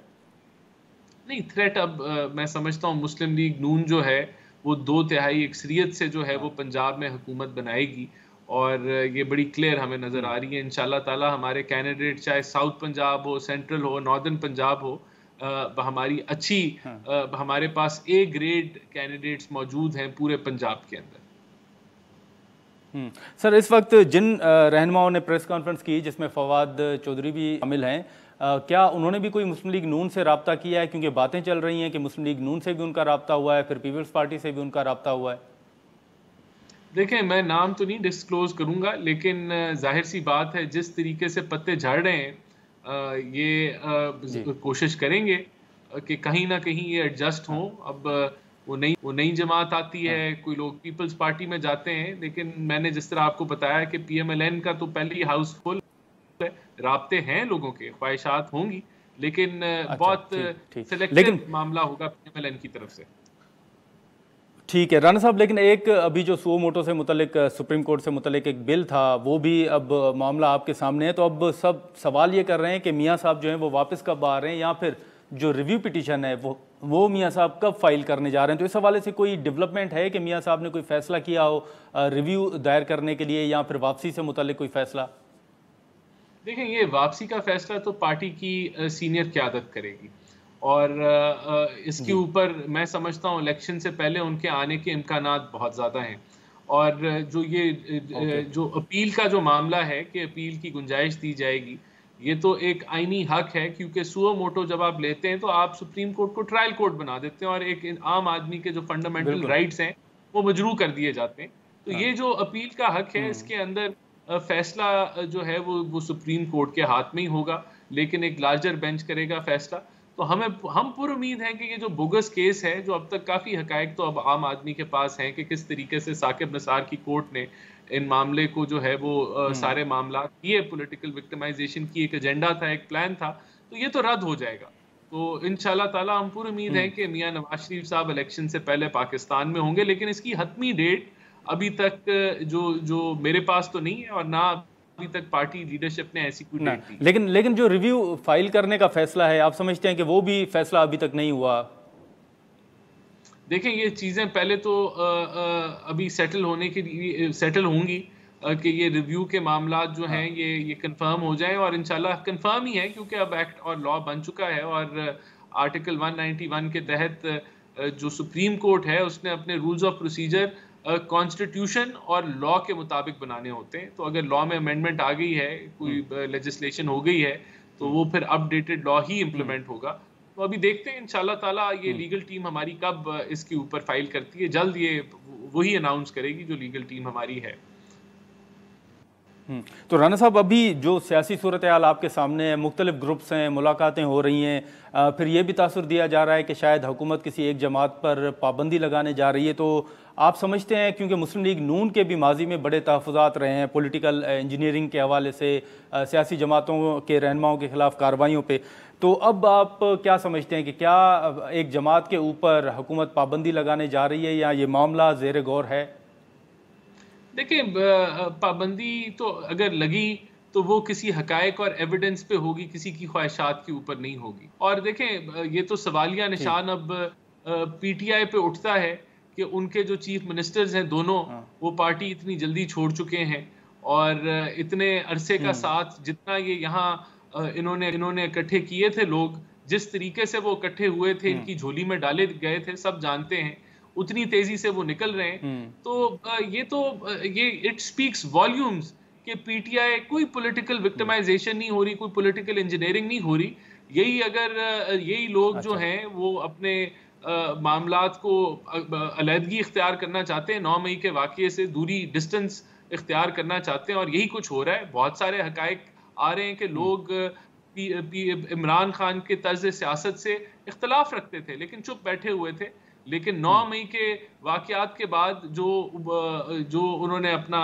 नहीं, थ्रेट अब मैं समझता हूँ मुस्लिम लीग नून जो है वो 2/3 अक्सरियत से जो है वो पंजाब में हुकूमत बनाएगी और ये बड़ी क्लियर हमें नज़र आ रही है। इंशाल्लाह ताला हमारे कैंडिडेट चाहे साउथ पंजाब हो, सेंट्रल हो, नॉर्दर्न पंजाब हो, हमारी अच्छी हमारे पास A ग्रेड कैंडिडेट्स मौजूद हैं पूरे पंजाब के अंदर। सर, इस वक्त जिन रहनुमाओं ने प्रेस कॉन्फ्रेंस की जिसमें फवाद चौधरी भी शामिल हैं, क्या उन्होंने भी कोई मुस्लिम लीग नून से रब्ता किया है? क्योंकि बातें चल रही हैं कि मुस्लिम लीग नून से भी उनका रब्ता हुआ है, फिर पीपल्स पार्टी से भी उनका रब्ता हुआ है। देखें, मैं नाम तो नहीं डिस्क्लोज करूंगा, लेकिन जाहिर सी बात है जिस तरीके से पत्ते झड़ रहे हैं, ये कोशिश करेंगे कि कहीं ना कहीं ये एडजस्ट हो। अब वो नई जमात आती है, कोई लोग पीपल्स पार्टी में जाते हैं, लेकिन मैंने जिस तरह आपको बताया कि पीएमएलएन का तो पहले ही हाउसफुल है, राब्ते हैं लोगों के, ख्वाहिशात होंगी, लेकिन बहुत सिलेक्टिव मामला होगा पीएमएलएन की तरफ से। ठीक है राना साहब, लेकिन एक अभी जो सुओ मोटो से मुतल्लिक सुप्रीम कोर्ट से मुतल्लिक एक बिल था, वो भी अब मामला आपके सामने है, तो अब सब सवाल ये कर रहे हैं कि मियाँ साहब जो हैं वो वापस कब आ रहे हैं, या फिर जो रिव्यू पिटीशन है वो मियाँ साहब कब फाइल करने जा रहे हैं। तो इस हवाले से कोई डेवलपमेंट है कि मियाँ साहब ने कोई फैसला किया हो रिव्यू दायर करने के लिए, या फिर वापसी से मुतल्लिक कोई फैसला? देखें, ये वापसी का फैसला तो पार्टी की सीनियर क़यादत करेगी, और इसके ऊपर मैं समझता हूँ इलेक्शन से पहले उनके आने के इम्कानात बहुत ज़्यादा हैं। और जो अपील का जो मामला है कि अपील की गुंजाइश दी जाएगी, ये तो एक आईनी हक है, क्योंकि सुओ मोटो जब आप लेते हैं तो आप सुप्रीम कोर्ट को ट्रायल कोर्ट बना देते हैं, और एक आम आदमी के जो फंडामेंटल राइट्स हैं वो मजरू कर दिए जाते हैं। तो ये जो अपील का हक है, इसके अंदर फैसला जो है वो सुप्रीम कोर्ट के हाथ में ही होगा, लेकिन एक लार्जर बेंच करेगा फैसला। तो हम पूरी उम्मीद है कि ये जो बोगस केस है, जो अब तक काफ़ी हकायक तो अब आम आदमी के पास हैं कि किस तरीके से साकिब निसार की कोर्ट ने इन मामले को जो है वो सारे मामला ये पॉलिटिकल विक्टिमाइजेशन की एक एजेंडा था, एक प्लान था, तो ये तो रद्द हो जाएगा। तो इंशाल्लाह ताला हम पूरी उम्मीद है कि मियां नवाज शरीफ साहब इलेक्शन से पहले पाकिस्तान में होंगे, लेकिन इसकी हतमी डेट अभी तक जो मेरे पास तो नहीं है, और ना अभी तक पार्टी लीडरशिप ने ऐसी कोई डेट दी। लेकिन जो रिव्यू फाइल करने का फैसला है, आप समझते हैं कि वो भी फैसला अभी तक नहीं हुआ? देखें, ये चीज़ें पहले तो अभी सेटल होंगी कि ये रिव्यू के मामला जो हैं ये कंफर्म हो जाएं, और इंशाल्लाह कंफर्म ही है, क्योंकि अब एक्ट और लॉ बन चुका है, और आर्टिकल 191 के तहत जो सुप्रीम कोर्ट है उसने अपने रूल्स ऑफ प्रोसीजर कॉन्स्टिट्यूशन और लॉ के मुताबिक बनाने होते हैं। तो अगर लॉ में अमेंडमेंट आ गई है, कोई लेजिस्लेशन हो गई है, तो वो फिर अपडेटेड लॉ ही इम्प्लीमेंट होगा। तो अभी देखते हैं इंशाल्लाह ताला ये लीगल टीम हमारी कब इसके ऊपर फाइल करती है। जल्द ये वही अनाउंस करेगी जो लीगल टीम हमारी है। तो राना साहब, अभी जो सियासी सूरत हाल आपके सामने है, मुख्तलिफ ग्रुप्स हैं, मुलाकातें हो रही हैं, फिर ये भी तासुर दिया जा रहा है कि शायद हुकूमत किसी एक जमात पर पाबंदी लगाने जा रही है, तो आप समझते हैं, क्योंकि मुस्लिम लीग नून के भी माजी में बड़े तहफ़्फ़ुज़ात रहे हैं पॉलिटिकल इंजीनियरिंग के हवाले से, सियासी जमातों के रहनुमाओं के ख़िलाफ़ कार्रवाइयों पे, तो अब आप क्या समझते हैं कि क्या एक जमात के ऊपर हुकूमत पाबंदी लगाने जा रही है, या ये मामला ज़ेर गौर है? देखिए, पाबंदी तो अगर लगी तो वो किसी हकायक और एविडेंस पे होगी, किसी की ख्वाहिशात के ऊपर नहीं होगी। और देखें, ये तो सवालिया निशान अब पीटीआई पे उठता है कि उनके जो चीफ मिनिस्टर्स हैं दोनों, वो पार्टी इतनी जल्दी छोड़ चुके हैं, और इतने अरसे का साथ जितना ये यहाँ इन्होंने इकट्ठे किए थे लोग, जिस तरीके से वो इकट्ठे हुए थे, इनकी झोली में डाले गए थे, सब जानते हैं, उतनी तेजी से वो निकल रहे हैं। तो ये इट स्पीक्स वॉल्यूम्स कि पीटीआई कोई पॉलिटिकल विक्टिमाइजेशन नहीं हो रही, कोई पॉलिटिकल इंजीनियरिंग नहीं हो रही। यही लोग जो हैं वो अपने मामलात को अलहदगी इख्तियार करना चाहते हैं, 9 मई के वाक़ये से दूरी, डिस्टेंस इख्तियार करना चाहते हैं, और यही कुछ हो रहा है। बहुत सारे हकायक आ रहे हैं कि लोग इमरान खान के तर्ज सियासत से इख्तलाफ रखते थे लेकिन चुप बैठे हुए थे, लेकिन 9 मई के वाक़यात के बाद जो उन्होंने अपना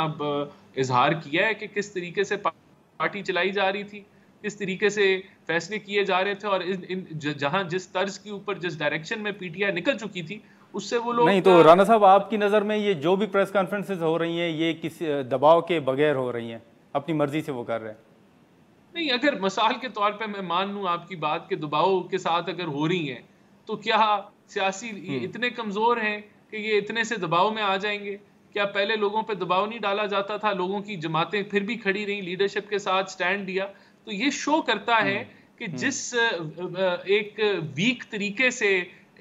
इजहार किया है कि किस तरीके से पार्टी चलाई जा रही थी, किस तरीके से फैसले किए जा रहे थे, और जहां जिस तर्ज के ऊपर, जिस डायरेक्शन में पीटीआई निकल चुकी थी, उससे वो लोग नहीं। तो राना साहब, आपकी नज़र में ये जो भी प्रेस कॉन्फ्रेंसेज हो रही हैं, ये किसी दबाव के बगैर हो रही हैं, अपनी मर्जी से वो कर रहे हैं? नहीं, अगर मिसाल के तौर पे मैं मान लूं आपकी बात के दबाव के साथ अगर हो रही हैं, तो क्या सियासी इतने कमजोर हैं कि ये इतने से दबाव में आ जाएंगे? क्या पहले लोगों पे दबाव नहीं डाला जाता था? लोगों की जमातें फिर भी खड़ी रही, लीडरशिप के साथ स्टैंड दिया। तो ये शो करता है कि जिस एक वीक तरीके से,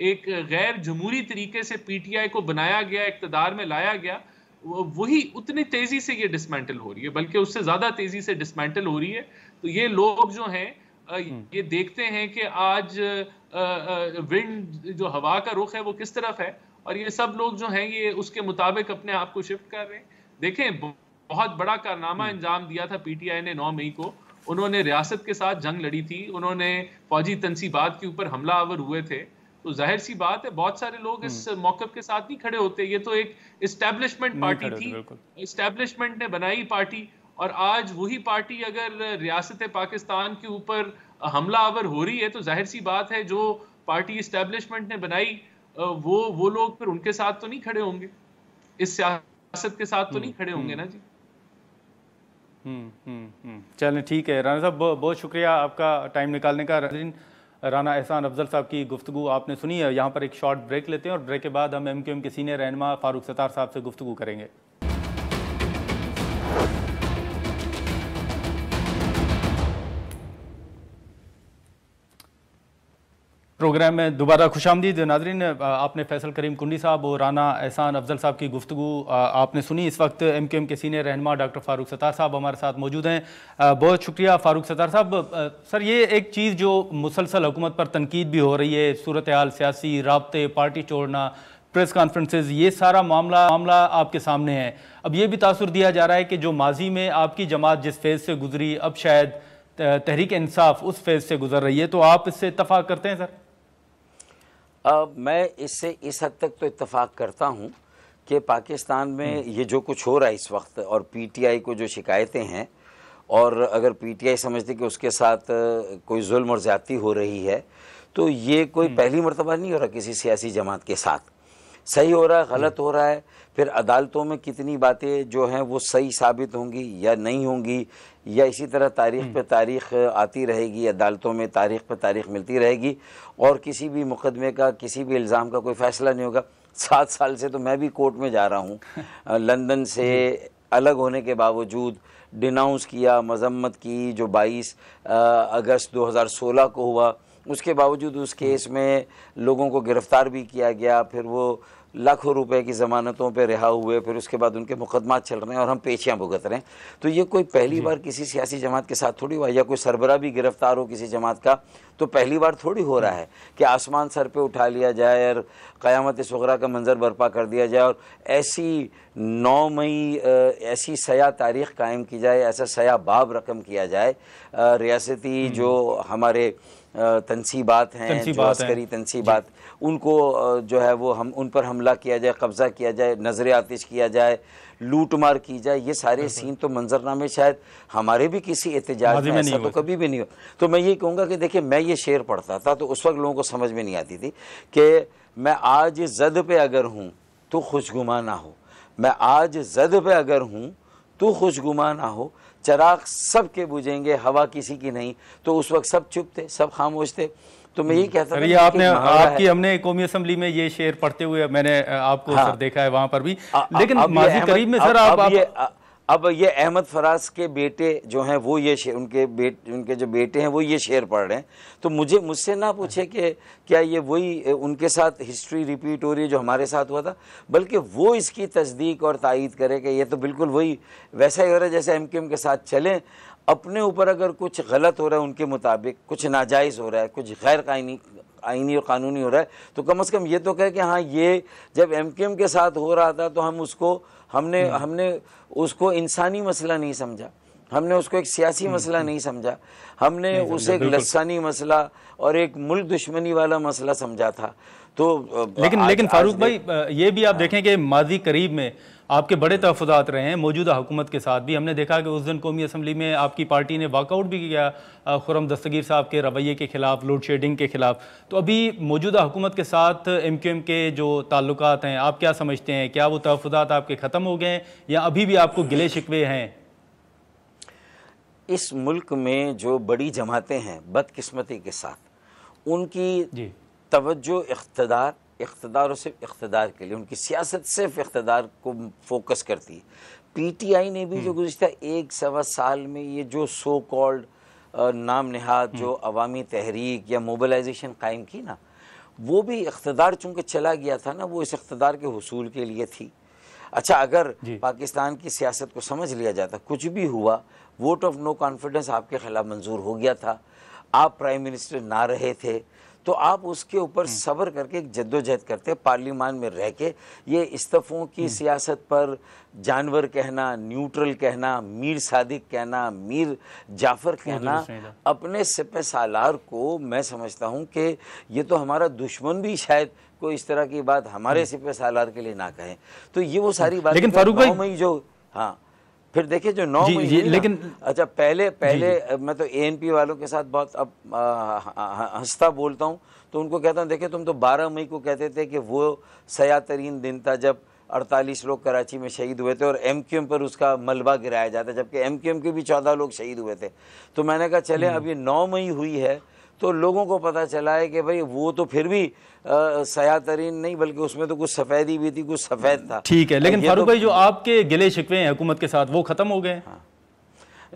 एक गैर जमहूरी तरीके से पीटीआई को बनाया गया, इक़्तिदार में लाया गया, वही उतनी तेजी से ये डिसमेंटल हो रही है, बल्कि उससे ज्यादा तेजी से डिसमेंटल हो रही है। तो ये लोग जो हैं ये देखते हैं कि आज विंड जो हवा का रुख है वो किस तरफ है, और ये सब लोग जो हैं ये उसके मुताबिक अपने आप को शिफ्ट कर रहे हैं। देखें, बहुत बड़ा कारनामा अंजाम दिया था पीटीआई ने 9 मई को। उन्होंने रियासत के साथ जंग लड़ी थी, उन्होंने फौजी तनसीबात के ऊपर हमलावर हुए थे। तो जाहिर सी बात है बहुत सारे लोग इस मौक़िफ़ के साथ नहीं खड़े होते। ये तो एक इस्टेब्लिशमेंट पार्टी थी, इस्टेब्लिशमेंट ने बनाई पार्टी, और आज वही पार्टी अगर रियासत पाकिस्तान के ऊपर हमलावर हो रही है तो जाहिर सी बात है जो पार्टी इस्टेब्लिशमेंट ने बनाई वो लोग फिर उनके साथ तो नहीं खड़े होंगे, इस सियासत के साथ तो नहीं खड़े होंगे ना जी। चलें, ठीक है राना साहब, बहुत शुक्रिया आपका टाइम निकालने का। राना एहसान अफजल साहब की गुफ्तगू आपने सुनी है। यहाँ पर एक शॉर्ट ब्रेक लेते हैं और ब्रेक के बाद हम MQM के सीनियर रहनुमा फारूक सत्तार साहब से गुफ्तगू करेंगे। प्रोग्राम में दोबारा खुशामदीद नाज़रीन। आपने फैसल करीम कुंडी साहब और राना एहसान अफजल साहब की गुफ्तगू आपने सुनी। इस वक्त MQM के सीनियर रहनुमा डॉक्टर फारूक सत्तार साहब हमारे साथ मौजूद हैं। बहुत शुक्रिया फारूक सत्तार साहब। सर, ये एक चीज़ जो मुसलसल हुकूमत पर तनकीद भी हो रही है, सूरत हाल, सियासी राब्ते, पार्टी छोड़ना, प्रेस कॉन्फ्रेंसेज, ये सारा मामला आपके सामने है। अब ये भी तासुर दिया जा रहा है कि जो माजी में आपकी जमात जिस फेज़ से गुजरी, अब शायद तहरीक इंसाफ उस फेज़ से गुजर रही है, तो आप इससे इत्तफाक करते हैं सर? मैं इससे इस हद तक तो इत्तफाक करता हूँ कि पाकिस्तान में ये जो कुछ हो रहा है इस वक्त, और पीटीआई को जो शिकायतें हैं, और अगर पीटीआई समझती कि उसके साथ कोई जुल्म और ज़्यादती हो रही है, तो ये कोई पहली मरतबा नहीं हो रहा किसी सियासी जमात के साथ। सही हो रहा है, गलत हो रहा है, फिर अदालतों में कितनी बातें जो हैं वो सही साबित होंगी या नहीं होंगी, या इसी तरह तारीख़ पे तारीख़ आती रहेगी, अदालतों में तारीख़ पे तारीख़ मिलती रहेगी, और किसी भी मुकदमे का, किसी भी इल्ज़ाम का कोई फ़ैसला नहीं होगा। 7 साल से तो मैं भी कोर्ट में जा रहा हूँ। लंदन से अलग होने के बावजूद डिनाउंस किया, मजम्मत की, जो 22 अगस्त 2016 को हुआ, उसके बावजूद उस केस में लोगों को गिरफ़्तार भी किया गया, फिर वो लाखों रुपए की ज़मानतों पे रिहा हुए, फिर उसके बाद उनके मुकदमा चल रहे हैं और हम पेशियाँ भुगत रहे हैं। तो ये कोई पहली बार किसी सियासी जमात के साथ थोड़ी हुआ, या कोई सरबरा भी गिरफ़्तार हो किसी जमात का तो पहली बार थोड़ी हो रहा है कि आसमान सर पे उठा लिया जाए और क़यामत सुग़रा का मंज़र बर्पा कर दिया जाए, और ऐसी 9 मई ऐसी सया तारीख़ कायम की जाए, ऐसा सया बाब रकम किया जाए। रियासती जो हमारे तनसीबात हैं, जो अस्करी तनसीबात, उनको जो है वो हम उन पर हमला किया जाए, कब्ज़ा किया जाए, नज़र आतिश किया जाए, लूट मार की जाए, ये सारे सीन तो मंजरनामे शायद हमारे भी किसी एहतजाज में ऐसा तो कभी भी नहीं हो। तो मैं ये कहूँगा कि देखिए, मैं ये शेर पढ़ता था तो उस वक्त लोगों को समझ में नहीं आती थी कि मैं आज ज़द पे अगर हूँ तो खुशगुमा ना हो, मैं आज ज़द पे अगर हूँ तो खुशगुमा ना हो, चराग सब के बुझेंगे, हवा किसी की नहीं। तो उस वक्त सब चुप थे, सब खामोश थे। तो मैं यही कहता था, आपकी हमने कौमी असम्बली में ये शेर पढ़ते हुए मैंने आपको सर देखा है वहां पर भी। लेकिन माजी करीब में सर अब ये अहमद फराज के बेटे जो हैं वो ये शेर, उनके जो बेटे हैं वो ये शेर पढ़ रहे हैं। तो मुझसे ना पूछे कि क्या ये वही उनके साथ हिस्ट्री रिपीट हो रही है जो हमारे साथ हुआ था, बल्कि वो इसकी तस्दीक और तायीद करे कि ये तो बिल्कुल वही वैसा ही हो रहा है जैसे MQM के साथ चलें। अपने ऊपर अगर कुछ गलत हो रहा है उनके मुताबिक, कुछ नाजायज़ हो रहा है, कुछ गैर आईनी और कानूनी हो रहा है, तो कम से कम ये तो कहे कि हाँ, ये जब MQM के साथ हो रहा था तो हम उसको हमने उसको इंसानी मसला नहीं समझा, हमने उसको एक सियासी मसला नहीं समझा, हमने उसे एक लसानी मसला और एक मुल्क दुश्मनी वाला मसला समझा था। तो लेकिन फारूक भाई, ये भी आप देखें कि माजी करीब में आपके बड़े तहफ़्फ़ुज़ात रहे हैं मौजूदा हुकूमत के साथ भी। हमने देखा कि उस दिन कौमी असम्बली में आपकी पार्टी ने वॉकआउट भी किया खुर्रम दस्तगीर साहब के रवैये के ख़िलाफ़, लोड शेडिंग के ख़िलाफ़। तो अभी मौजूदा हुकूमत के साथ MQM के जो ताल्लुकात हैं, आप क्या समझते हैं? क्या वो तहफ़्फ़ुज़ात आपके ख़त्म हो गए हैं या अभी भी आपको गिले शिकवे हैं? इस मुल्क में जो बड़ी जमातें हैं बदकिस्मती के साथ, उनकी तवज्जो इख्तिदार और सिर्फ इख्तिदार के लिए, उनकी सियासत सिर्फ इख्तिदार को फोकस करती है। PTI ने भी जो गुज़िश्ता 1-1.25 साल में ये जो सो कॉल्ड नाम नहाद जो अवामी तहरीक या मोबिलाइजेशन कायम की ना, वो भी इख्तिदार चूँकि चला गया था ना, वो इस इख्तिदार के हुसूल के लिए थी। अच्छा, अगर पाकिस्तान की सियासत को समझ लिया जाता, कुछ भी हुआ, वोट ऑफ नो कॉन्फिडेंस आपके खिलाफ मंजूर हो गया था, आप प्राइम मिनिस्टर ना रहे थे, तो आप उसके ऊपर सब्र करके एक जद्दोजहद करते, पार्लियामान में रह के ये इस्तीफों की सियासत पर जानवर कहना, न्यूट्रल कहना, मीर सादिक कहना, मीर जाफ़र कहना, अपने सिपह सालार को मैं समझता हूँ कि ये तो हमारा दुश्मन भी शायद कोई इस तरह की बात हमारे सिपह सालार के लिए ना कहें। तो ये वो सारी बात, लेकिन फारूक भाई, 9 मई जो, हाँ फिर देखिए जो 9 मई, लेकिन अच्छा पहले मैं तो एएनपी वालों के साथ बहुत अब हंसता बोलता हूँ, तो उनको कहता हूँ देखिए तुम तो 12 मई को कहते थे कि वो सया तरीन दिन था जब 48 लोग कराची में शहीद हुए थे और एमक्यूएम पर उसका मलबा गिराया जाता, जबकि एमक्यूएम के भी 14 लोग शहीद हुए थे। तो मैंने कहा चले अब ये 9 मई हुई है तो लोगों को पता चला है कि भाई वो तो फिर भी सया तरीन नहीं, बल्कि उसमें तो कुछ सफ़ेदी भी थी, कुछ सफ़ेद था। ठीक है, लेकिन फारूक भाई जो आपके गिले शिकवे हैं हुकूमत के साथ वो ख़त्म हो गए। हाँ,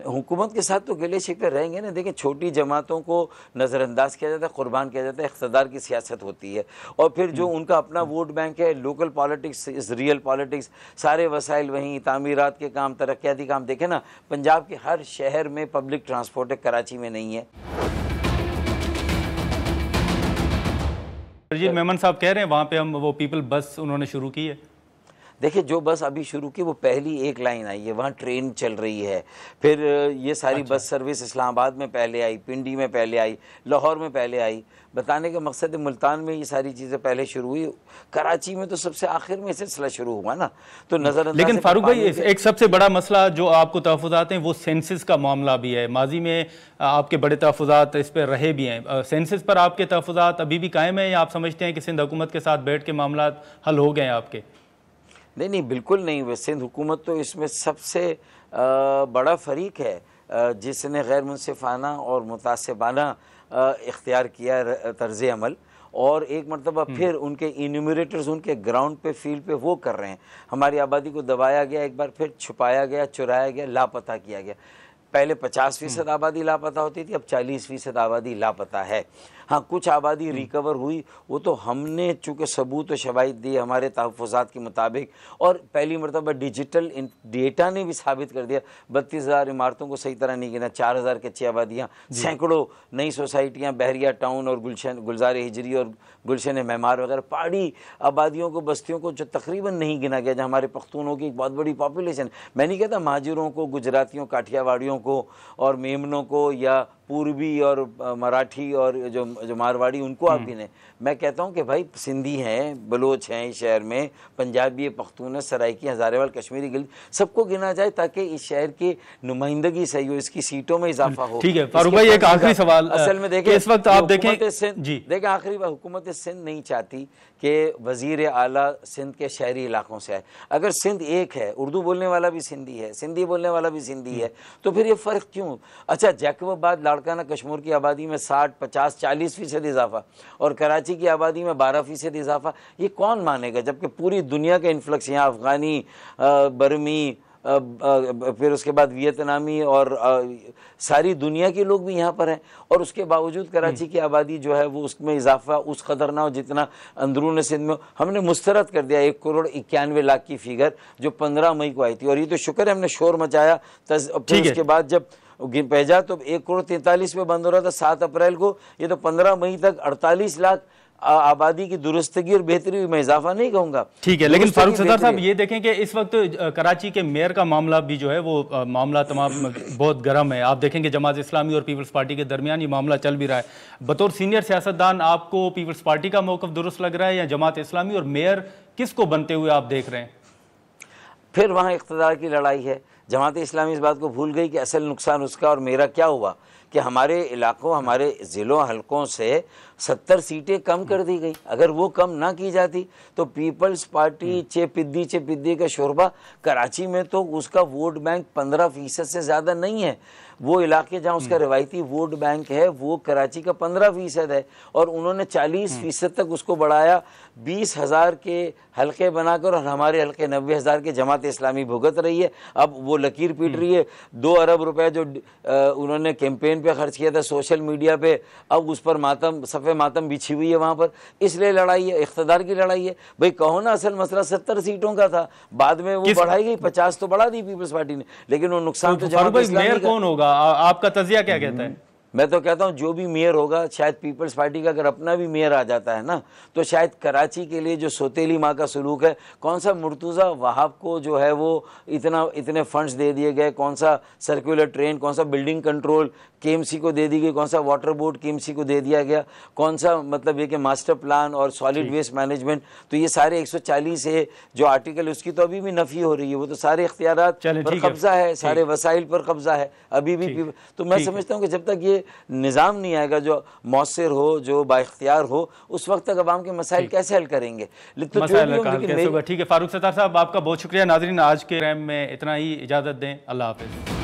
हुकूमत के साथ तो गिले शिकवे रहेंगे ना। देखिए छोटी जमातों को नज़रअंदाज किया जाता है, कुर्बान किया जाता है, इक़्तिदार की सियासत होती है, और फिर जो उनका अपना वोट बैंक है, local politics is real politics, सारे वसाइल वहीं, तामीरात के काम, तरक्याती काम। देखें ना, पंजाब के हर शहर में पब्लिक ट्रांसपोर्ट है, कराची में नहीं है। जी, मेमन साहब कह रहे हैं वहाँ पे हम वो पीपल बस उन्होंने शुरू की है। देखिए जो बस अभी शुरू की वो पहली एक लाइन आई है, वहाँ ट्रेन चल रही है, फिर ये सारी बस सर्विस इस्लामाबाद में पहले आई, पिंडी में पहले आई, लाहौर में पहले आई। बताने का मकसद है मुल्तान में ये सारी चीज़ें पहले शुरू हुई, कराची में तो सबसे आखिर में सिलसिला शुरू हुआ ना। तो नज़र, लेकिन फारूक भाई एक सबसे बड़ा मसला जो आपको तहफ़्फ़ुज़ात हैं वो सेंसस का मामला भी है। माजी में आपके बड़े तहफ़्फ़ुज़ात इस पर रहे भी हैं, सेंसस पर आपके तहफ़्फ़ुज़ात अभी भी कायम है या आप समझते हैं कि सिंध हुकूमत के साथ बैठ के मामला हल हो गए हैं आपके? नहीं, बिल्कुल नहीं हुए। सिंध हुकूमत तो इसमें सबसे बड़ा फ़रीक है जिसने गैर मुनसिफ़ाना और मुतासिबाना इख्तियार किया तर्ज़ अमल, और एक मरतबा फिर उनके इन्यूमरेटर्स उनके ग्राउंड पे, फील्ड पे वो कर रहे हैं। हमारी आबादी को दबाया गया, एक बार फिर छुपाया गया, चुराया गया, लापता किया गया। पहले 50% आबादी लापता होती थी, अब 40% आबादी लापता है। हाँ, कुछ आबादी रिकवर हुई, वो तो हमने चूँकि सबूत और शवाहिद दिए हमारे तहफ़्फ़ुज़ात के मुताबिक, और पहली मरतबा डिजिटल डेटा ने भी साबित कर दिया 32,000 इमारतों को सही तरह नहीं गिना, 4,000 कच्ची आबादियाँ, सैकड़ों नई सोसाइटियाँ, बहरिया टाउन और गुलजार हिजरी और गुलशन मेमार वगैरह पहाड़ी आबादियों को, बस्तियों को जो तकरीबन नहीं गिना गया, जहाँ हमारे पख्तूनों की एक बहुत बड़ी पॉपुलेशन। मैं नहीं कहता महाजिरों को, गुजरातियों, काठियावाड़ियों को और मेमनों को, या पूर्वी और मराठी और जो मारवाड़ी, उनको आप गिने। मैं कहता हूँ कि भाई सिंधी हैं, बलोच हैं इस शहर में, पंजाबी, पख्तून, सराइकी, हज़ारेवाल, कश्मीरी, गिल, सबको गिना जाए ताकि इस शहर की नुमाइंदगी सही हो, इसकी सीटों में इजाफा हो। ठीक है फारूक भाई, एक आखिरी सवाल, असल में देखें इस वक्त आप देखें देखें आखिरी बात, हुकूमत सिंध नहीं चाहती कि वज़ीर आला सिंध के शहरी इलाकों से आए। अगर सिंध एक है, उर्दू बोलने वाला भी सिंधी है, सिंधी बोलने वाला भी सिंधी है, तो फिर ये फ़र्क क्यों? अच्छा, जैकबाबाद, लाड़काना, कश्मीर की आबादी में 60, 50, 40% इजाफा, और कराची की आबादी में 12% इजाफा, ये कौन मानेगा? जबकि पूरी दुनिया का इन्फ्लक्स यहाँ, अफ़गानी, बर्मी, फिर उसके बाद वियतनामी और सारी दुनिया के लोग भी यहाँ पर हैं, और उसके बावजूद कराची की आबादी जो है वो उसमें इजाफा उस कदर ना हो जितना अंदरून सिंध में। हमने मुस्तरद कर दिया 1,91,00,000 की फिगर जो 15 मई को आई थी, और ये तो शुक्र है हमने शोर मचाया। फिर उसके बाद जब भेजा तो 1,43,00,000 में बंद हो रहा था 7 अप्रैल को, ये तो 15 मई तक 48 लाख आबादी की दुरुस्तगी और बेहतरी में इजाफा नहीं कहूँगा। ठीक है, लेकिन फारूक सत्तार साहब ये देखें कि इस वक्त कराची के मेयर का मामला भी जो है वो मामला तमाम बहुत गर्म है। आप देखेंगे जमात इस्लामी और पीपल्स पार्टी के दरमियान ये मामला चल भी रहा है। बतौर सीनियर सियासतदान आपको पीपल्स पार्टी का मौक़िफ़ दुरुस्त लग रहा है या जमात इस्लामी, और मेयर किसको बनते हुए आप देख रहे हैं? फिर वहाँ इक़्तिदार की लड़ाई है। जमात इस्लामी इस बात को भूल गई कि असल नुकसान उसका और मेरा क्या हुआ कि हमारे इलाकों, हमारे ज़िलों, हलकों से 70 सीटें कम कर दी गई। अगर वो कम ना की जाती तो पीपल्स पार्टी चे पिद्दी का शोरबा, कराची में तो उसका वोट बैंक 15% से ज़्यादा नहीं है। वो इलाके जहाँ उसका रिवायती वोट बैंक है वो कराची का 15% है, और उन्होंने 40% तक उसको बढ़ाया। 20,000 के हल्के बनाकर, और हमारे हल्के 90,000 के जमात इस्लामी भुगत रही है। अब वो लकीर पीट रही है। 2 अरब रुपए जो उन्होंने कैंपेन पे खर्च किया था सोशल मीडिया पे, अब उस पर मातम, सफ़े मातम बिछी हुई है वहाँ पर, इसलिए लड़ाई है, इख्तदार की लड़ाई है। भाई कहो ना, असल मसला 70 सीटों का था, बाद में वो बढ़ाई गई, 50 तो बढ़ा दी पीपल्स पार्टी ने, लेकिन वो नुकसान तो जमात इस्लामी मेयर का। कौन होगा, आपका तजिया क्या कहता है? मैं तो कहता हूँ जो भी मेयर होगा, शायद पीपल्स पार्टी का अगर अपना भी मेयर आ जाता है ना, तो शायद कराची के लिए जो सोतेली माँ का सलूक है, कौन सा मुर्तुज़ा वहाब को जो है वो इतने फंड्स दे दिए गए, कौन सा सर्कुलर ट्रेन, कौन सा बिल्डिंग कंट्रोल केएमसी को दे दी गई, कौन सा वाटर बोर्ड केएमसी को दे दिया गया, कौन सा मतलब ये कि मास्टर प्लान और सॉलिड वेस्ट मैनेजमेंट, तो ये सारे 140 है जो आर्टिकल, उसकी तो अभी भी नफी हो रही है। वो तो सारे इख्तियारात पर कब्जा है, सारे वसाइल पर कब्जा है अभी भी। तो मैं समझता हूँ कि जब तक ये निज़ाम नहीं आएगा जो मौसर हो, जो बाइख्तियार हो, उस वक्त तक अवाम के मसाइल कैसे हल करेंगे? तो ठीक है फारूक सत्तार साहब, आपका बहुत शुक्रिया। नाज़रीन, आज के प्रोग्राम में इतना ही, इजाज़त दें, अल्लाह हाफ़िज़।